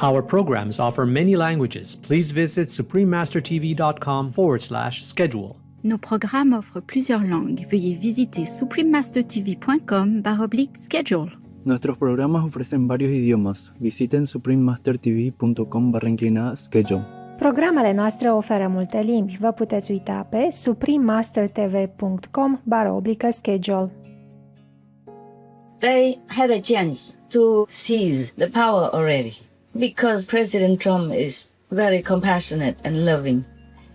Our programs offer many languages. Please visit suprememastertv.com/schedule. Nos programmes offrent plusieurs langues. Veuillez visiter suprememastertv.com/schedule. Nuestros programas ofrecen varios idiomas. Visiten suprememastertv.com/schedule. Programele noastre oferă multe limbi. Vă puteți uita pe suprememastertv.com/schedule. They had a chance to seize the power already because President Trump is very compassionate and loving.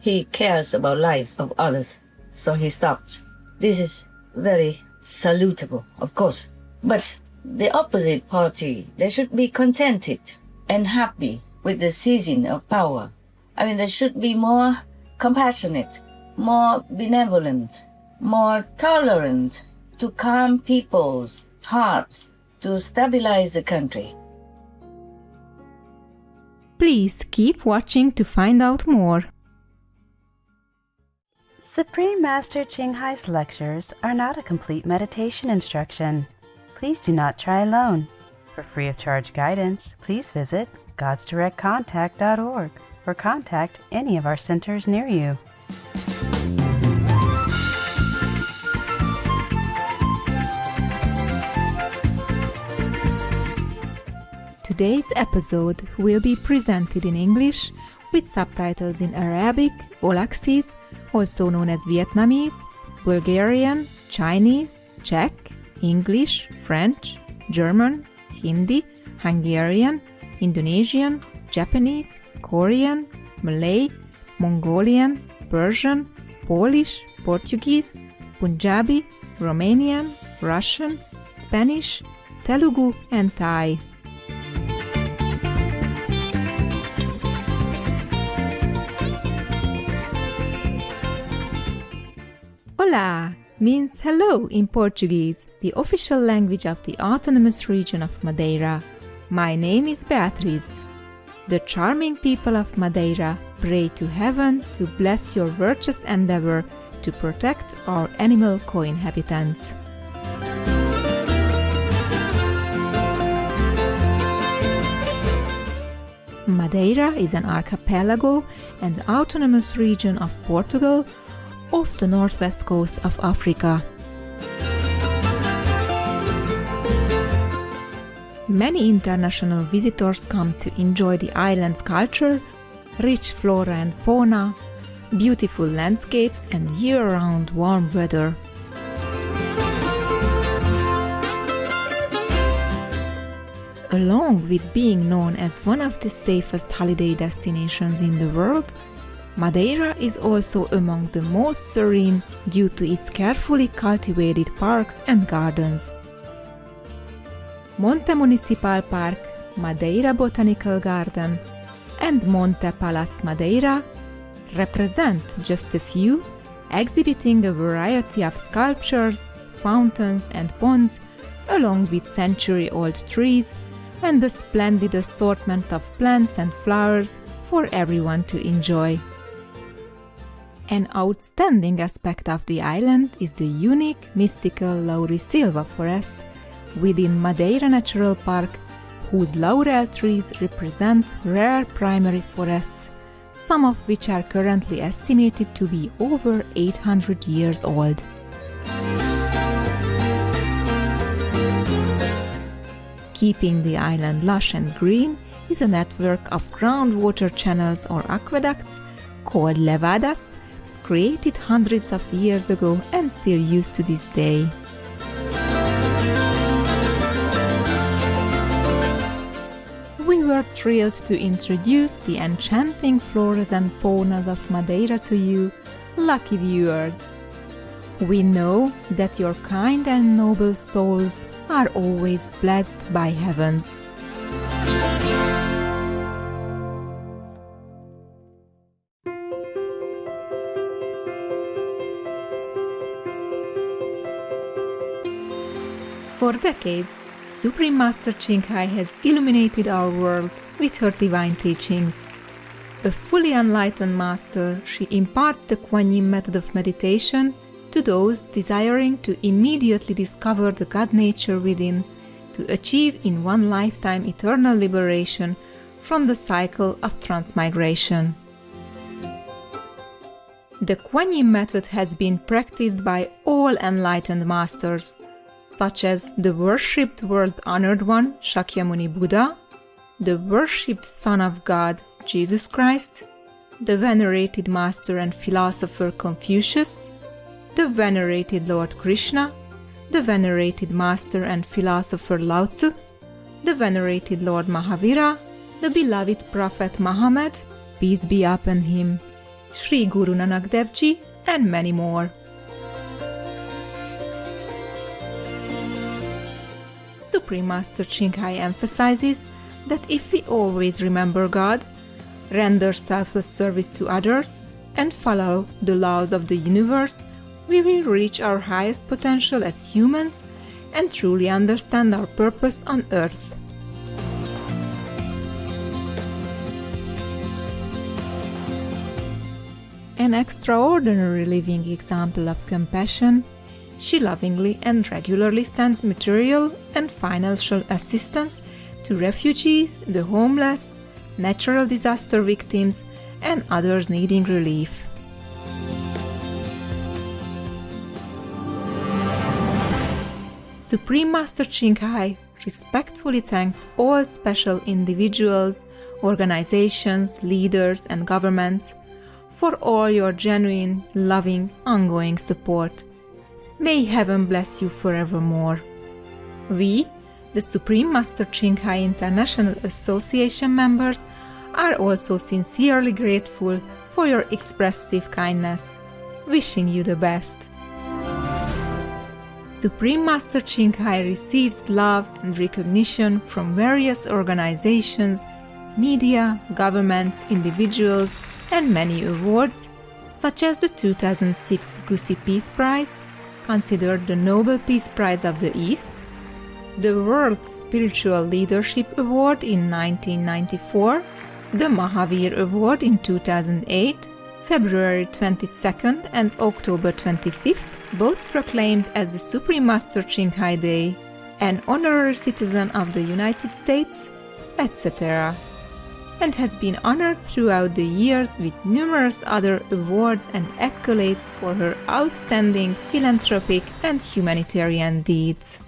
He cares about lives of others, so he stopped. This is very salutable, of course. But the opposite party, they should be contented and happy with the seizing of power. I mean, they should be more compassionate, more benevolent, more tolerant to calm people's hearts, to stabilize the country. Please keep watching to find out more. Supreme Master Ching Hai's lectures are not a complete meditation instruction. Please do not try alone. For free of charge guidance, please visit godsdirectcontact.org or contact any of our centers near you. Today's episode will be presented in English with subtitles in Arabic, Olaxese, also known as Vietnamese, Bulgarian, Chinese, Czech, English, French, German, Hindi, Hungarian, Indonesian, Japanese, Korean, Malay, Mongolian, Persian, Polish, Portuguese, Punjabi, Romanian, Russian, Spanish, Telugu, and Thai. Olá means hello in Portuguese, the official language of the autonomous region of Madeira. My name is Beatriz. The charming people of Madeira pray to heaven to bless your virtuous endeavor to protect our animal co-inhabitants. Madeira is an archipelago and autonomous region of Portugal off the northwest coast of Africa. Many international visitors come to enjoy the island's culture, rich flora and fauna, beautiful landscapes, and year-round warm weather. Along with being known as one of the safest holiday destinations in the world, Madeira is also among the most serene due to its carefully cultivated parks and gardens. Monte Municipal Park, Madeira Botanical Garden, and Monte Palace Madeira represent just a few, exhibiting a variety of sculptures, fountains, and ponds, along with century-old trees and a splendid assortment of plants and flowers for everyone to enjoy. An outstanding aspect of the island is the unique mystical Laurisilva forest within Madeira Natural Park, whose laurel trees represent rare primary forests, some of which are currently estimated to be over 800 years old. Keeping the island lush and green is a network of groundwater channels or aqueducts called levadas, created hundreds of years ago and still used to this day. We were thrilled to introduce the enchanting floras and faunas of Madeira to you, lucky viewers. We know that your kind and noble souls are always blessed by heavens. For decades, Supreme Master Ching Hai has illuminated our world with her divine teachings. A fully enlightened master, she imparts the Kuan Yin method of meditation to those desiring to immediately discover the God nature within, to achieve in one lifetime eternal liberation from the cycle of transmigration. The Kuan Yin method has been practiced by all enlightened masters, such as the worshipped world-honored one Shakyamuni Buddha, the worshipped Son of God Jesus Christ, the venerated master and philosopher Confucius, the venerated Lord Krishna, the venerated master and philosopher Lao Tzu, the venerated Lord Mahavira, the beloved Prophet Muhammad, peace be upon him, Sri Guru Nanak Dev Ji, and many more. Supreme Master Ching Hai emphasizes that if we always remember God, render selfless service to others, and follow the laws of the universe, we will reach our highest potential as humans and truly understand our purpose on earth. An extraordinary living example of compassion, she lovingly and regularly sends material and financial assistance to refugees, the homeless, natural disaster victims, and others needing relief. Supreme Master Ching Hai respectfully thanks all special individuals, organizations, leaders, and governments for all your genuine, loving, ongoing support. May Heaven bless you forevermore. We, the Supreme Master Ching Hai International Association members, are also sincerely grateful for your expressive kindness, wishing you the best. Supreme Master Ching Hai receives love and recognition from various organizations, media, governments, individuals, and many awards, such as the 2006 Gusi Peace Prize, considered the Nobel Peace Prize of the East, the World Spiritual Leadership Award in 1994, the Mahavir Award in 2008, February 22nd and October 25th, both proclaimed as the Supreme Master Ching Hai Day, an honorary citizen of the United States, etc., and has been honored throughout the years with numerous other awards and accolades for her outstanding philanthropic and humanitarian deeds.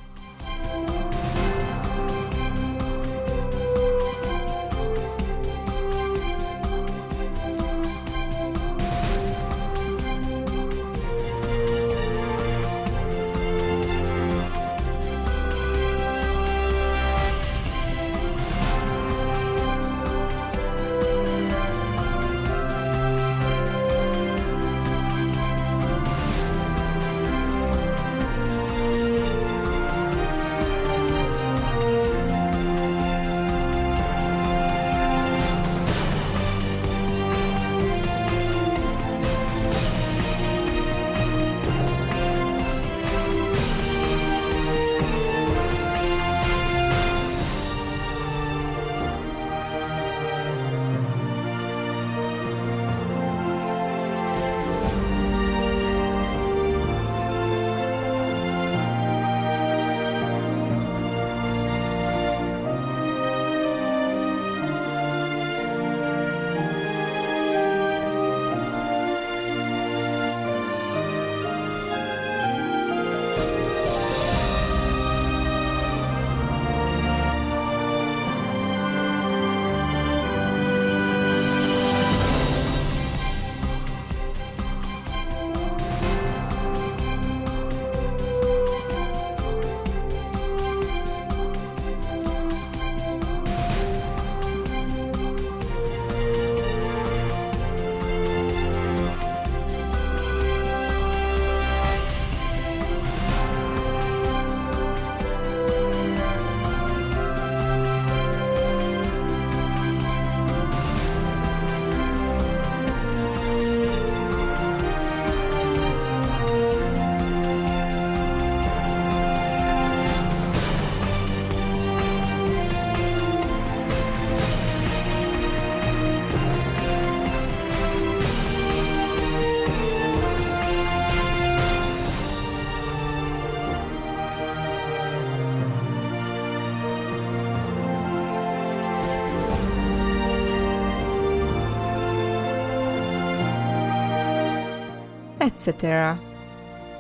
etc.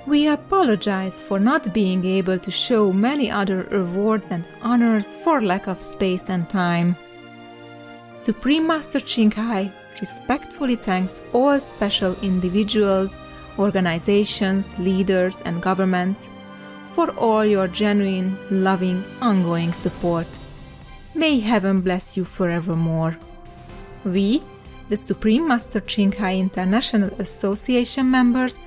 We apologize for not being able to show many other awards and honors for lack of space and time. Supreme Master Ching Hai respectfully thanks all special individuals, organizations, leaders, and governments for all your genuine, loving, ongoing support. May heaven bless you forevermore. We, the Supreme Master Ching Hai International Association members,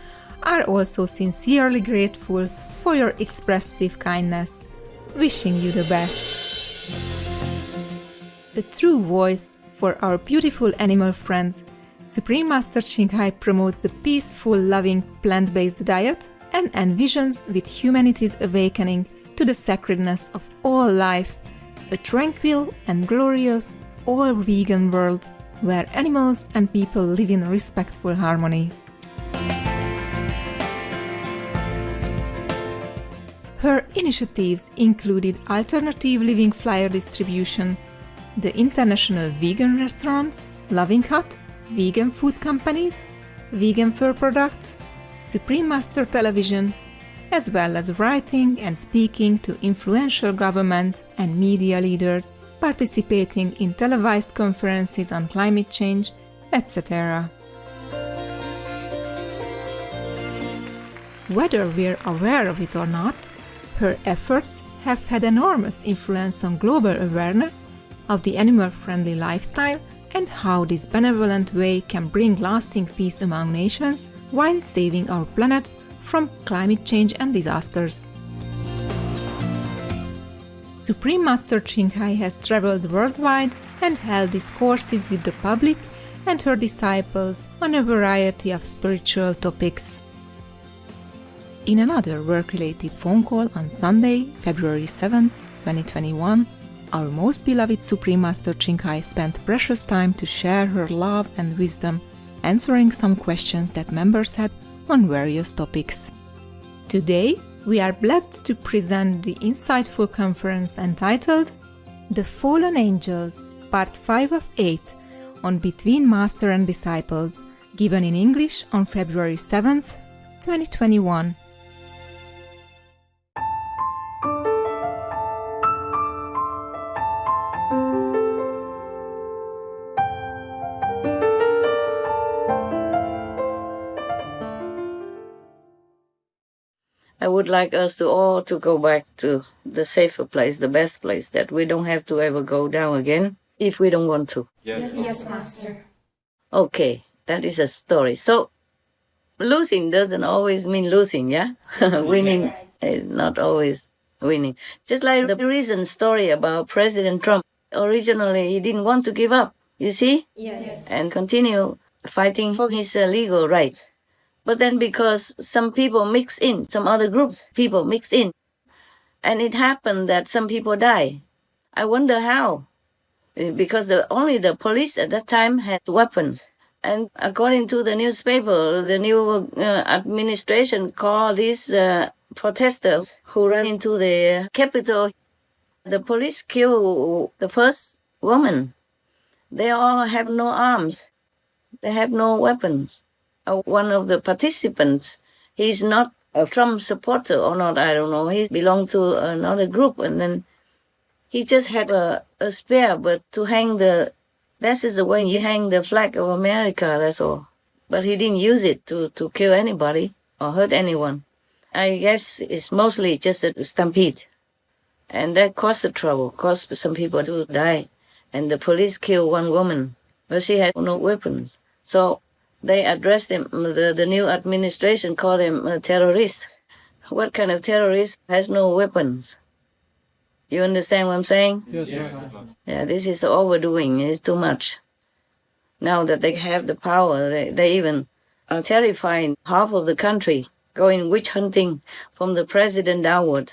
are also sincerely grateful for your expressive kindness, wishing you the best. A true voice for our beautiful animal friends, Supreme Master Ching Hai promotes the peaceful, loving, plant-based diet and envisions with humanity's awakening to the sacredness of all life, a tranquil and glorious, all-vegan world where animals and people live in respectful harmony. Her initiatives included alternative living flyer distribution, the international vegan restaurants, Loving Hut, vegan food companies, vegan fur products, Supreme Master Television, as well as writing and speaking to influential government and media leaders, participating in televised conferences on climate change, etc. Whether we're aware of it or not, her efforts have had enormous influence on global awareness of the animal-friendly lifestyle and how this benevolent way can bring lasting peace among nations while saving our planet from climate change and disasters. Supreme Master Ching Hai has traveled worldwide and held discourses with the public and her disciples on a variety of spiritual topics. In another work-related phone call on Sunday, February 7, 2021, our most beloved Supreme Master Ching Hai spent precious time to share her love and wisdom, answering some questions that members had on various topics. Today, we are blessed to present the insightful conference entitled The Fallen Angels, Part 5 of 8 on Between Master and Disciples, given in English on February 7th, 2021. I would like us to all to go back to the safer place, the best place, that we don't have to ever go down again if we don't want to. Yes, Master. Okay, that is a story. So, losing doesn't always mean losing, yeah? Winning is not always winning. Just like the recent story about President Trump. Originally, he didn't want to give up, you see? Yes. And continue fighting for his legal rights. But then because some people mix in, some other groups, people mix in, and it happened that some people die. I wonder how. Because only the police at that time had weapons. And according to the newspaper, the new administration called these protesters who ran into the Capitol. The police killed the first woman. They all have no arms. They have no weapons. One of the participants, he's not a Trump supporter or not, I don't know. He belonged to another group, and then he just had a spear, but to hang that is the way you hang the flag of America, that's all. But he didn't use it to kill anybody or hurt anyone. I guess it's mostly just a stampede. And that caused the trouble, caused some people to die. And the police killed one woman, but she had no weapons. So they addressed him, the new administration called him a terrorist. What kind of terrorist has no weapons? You understand what I'm saying? Yes. Yeah, this is overdoing. It's too much. Now that they have the power, they even are terrifying half of the country, going witch hunting from the president downward.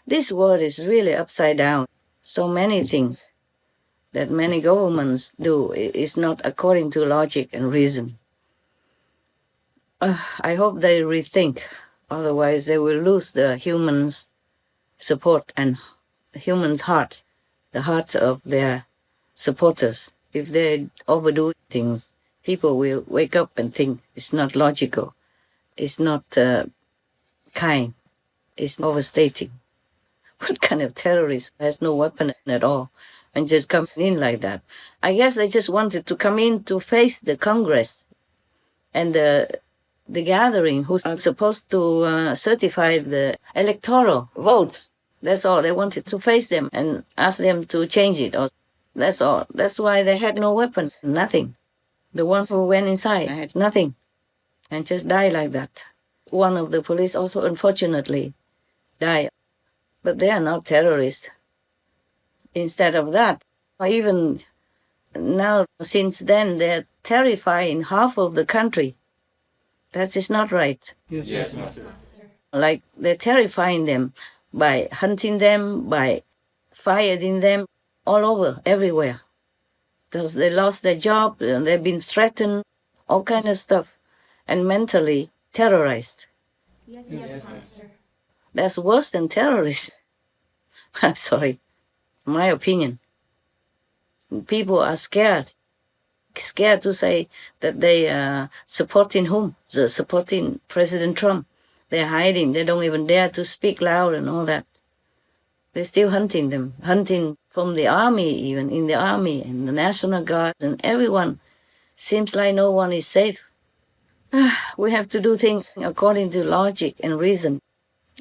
This world is really upside down. So many things that many governments do is not according to logic and reason. I hope they rethink. Otherwise, they will lose the humans' support and humans' heart, the hearts of their supporters. If they overdo things, people will wake up and think it's not logical, it's not kind, it's overstating. What kind of terrorist has no weapon at all and just comes in like that? I guess they just wanted to come in to face the Congress and the gathering who's supposed to certify the electoral votes. That's all. They wanted to face them and ask them to change it. Or that's all. That's why they had no weapons, nothing. The ones who went inside had nothing and just died like that. One of the police also, unfortunately, died. But they are not terrorists. Instead of that, or even now, since then, they're terrifying half of the country. That is not right. Yes, Master. Like they're terrifying them by hunting them, by firing them all over, everywhere. Because they lost their job, and they've been threatened, all kind of stuff, and mentally terrorized. Yes, Master. That's worse than terrorists. I'm sorry. My opinion. People are scared to say that they are supporting whom? They're supporting President Trump. They're hiding. They don't even dare to speak loud and all that. They're still hunting them, hunting from the army, even in the army and the National Guard and everyone. Seems like no one is safe. We have to do things according to logic and reason.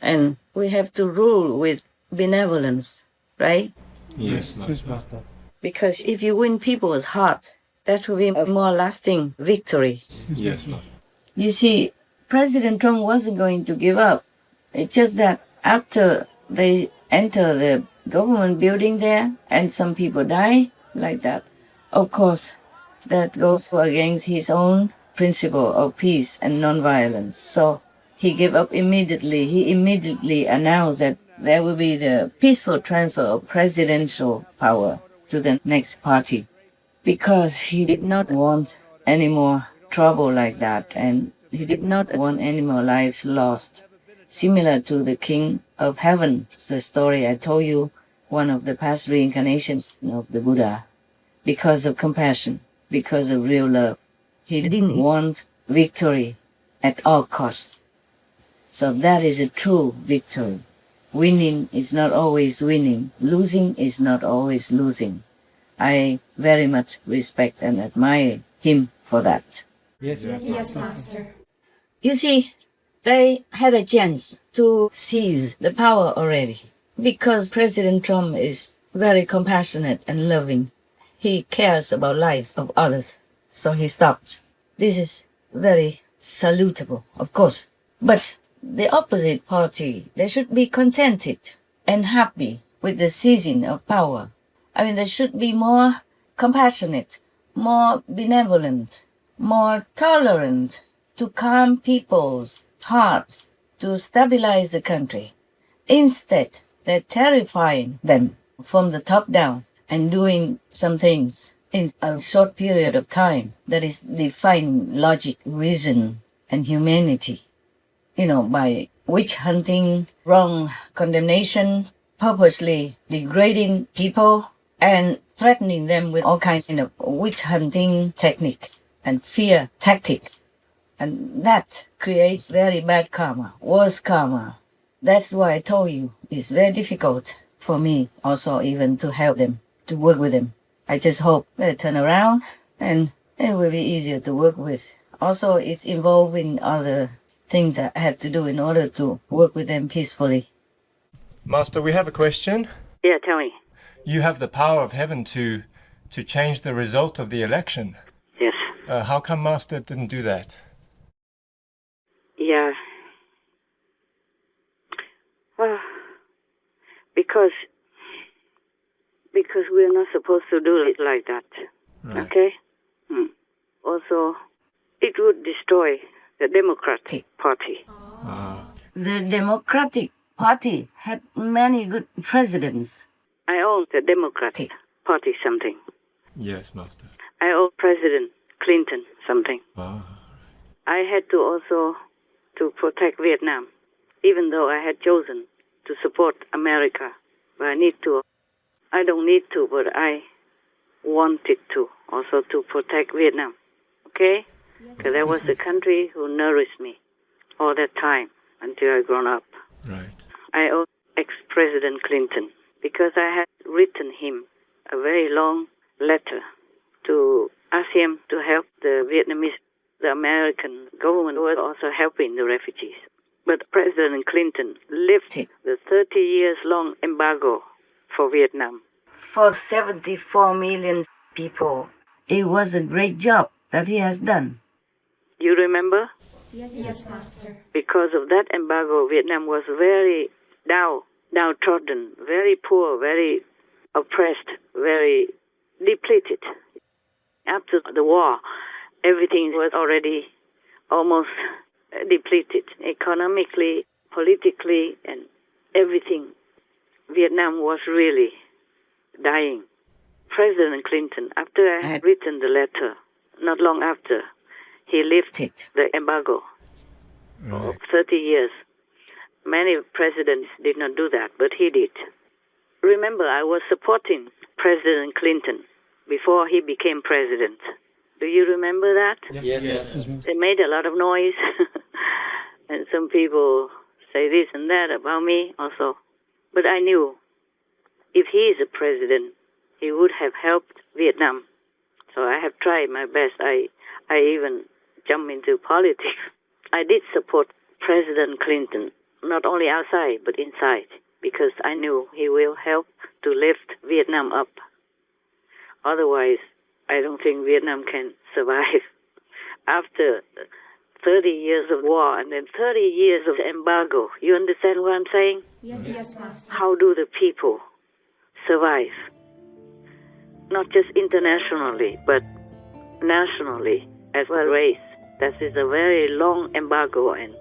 And we have to rule with benevolence, right? Yes, Master. Because if you win people's heart, that will be a more lasting victory. Yes, Master. You see, President Trump wasn't going to give up. It's just that after they enter the government building there and some people die like that, of course, that goes against his own principle of peace and nonviolence. So he gave up immediately. He immediately announced that there will be the peaceful transfer of presidential power to the next party because he did not want any more trouble like that, and he did not want any more lives lost. Similar to the King of Heaven, the story I told you, one of the past reincarnations of the Buddha, because of compassion, because of real love. He didn't want victory at all costs. So that is a true victory. Winning is not always winning. Losing is not always losing. I very much respect and admire him for that. Yes, Master. You see, they had a chance to seize the power already because President Trump is very compassionate and loving. He cares about lives of others, so he stopped. This is very salutable, of course. But the opposite party, they should be contented and happy with the seizing of power. I mean, they should be more compassionate, more benevolent, more tolerant to calm people's hearts, to stabilize the country. Instead, they're terrifying them from the top down and doing some things in a short period of time that is defying logic, reason, and humanity. You know, by witch hunting, wrong condemnation, purposely degrading people, and threatening them with all kinds of witch hunting techniques and fear tactics. And that creates very bad karma, worse karma. That's why I told you it's very difficult for me also even to help them, to work with them. I just hope they turn around and it will be easier to work with. Also, it's involving other things I have to do in order to work with them peacefully. Master, we have a question. Yeah, tell me. You have the power of heaven to change the result of the election. Yes. How come Master didn't do that? Yeah. Well, because we're not supposed to do it like that. Right. Okay? Also, it would destroy the Democratic Party. The Democratic Party had many good presidents. I owe the Democratic Party something. Yes, Master. I owe President Clinton something. I had to also to protect Vietnam, even though I had chosen to support America. But I don't need to, but I wanted to, also to protect Vietnam. Okay? Because that was the country who nourished me all that time until I grown up. Right. I owe ex-President Clinton because I had written him a very long letter to ask him to help the Vietnamese. The American government was also helping the refugees. But President Clinton lifted the 30 years long embargo for Vietnam. For 74 million people, it was a great job that he has done. You remember? Yes, Master. Because of that embargo, Vietnam was very downtrodden, very poor, very oppressed, very depleted. After the war, everything was already almost depleted, economically, politically, and everything. Vietnam was really dying. President Clinton, after I had written the letter, not long after, he lifted the embargo of 30 years. Many presidents did not do that, but he did. Remember, I was supporting President Clinton before he became president. Do you remember that? Yes. They made a lot of noise. And some people say this and that about me also. But I knew if he is a president, he would have helped Vietnam. So I have tried my best. I even jumped into politics. I did support President Clinton, not only outside, but inside, because I knew he will help to lift Vietnam up. Otherwise, I don't think Vietnam can survive. After 30 years of war and then 30 years of embargo, you understand what I'm saying? Yes, Master. How do the people survive? Not just internationally, but nationally as well race. That is a very long embargo, and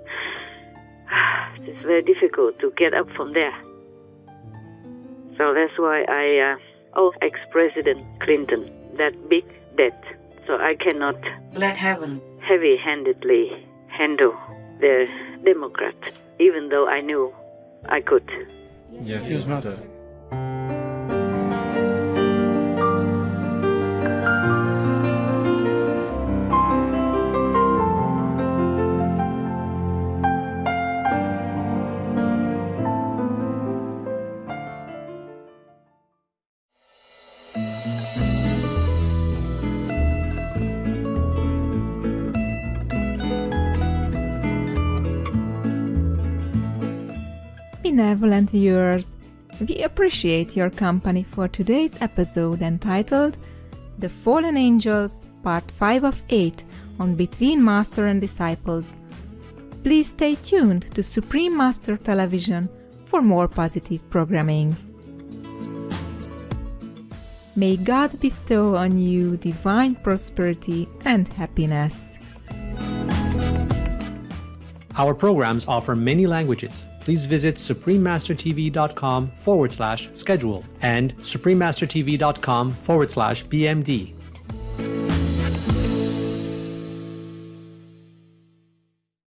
it's very difficult to get up from there. So that's why I owe ex-President Clinton that big debt. So I cannot let heaven heavy-handedly handle the Democrats, even though I knew I could. Yes, Master. Benevolent viewers, we appreciate your company for today's episode entitled The Fallen Angels, Part 5 of 8 on Between Master and Disciples. Please stay tuned to Supreme Master Television for more positive programming. May God bestow on you divine prosperity and happiness. Our programs offer many languages. Please visit suprememastertv.com/schedule and suprememastertv.com/BMD.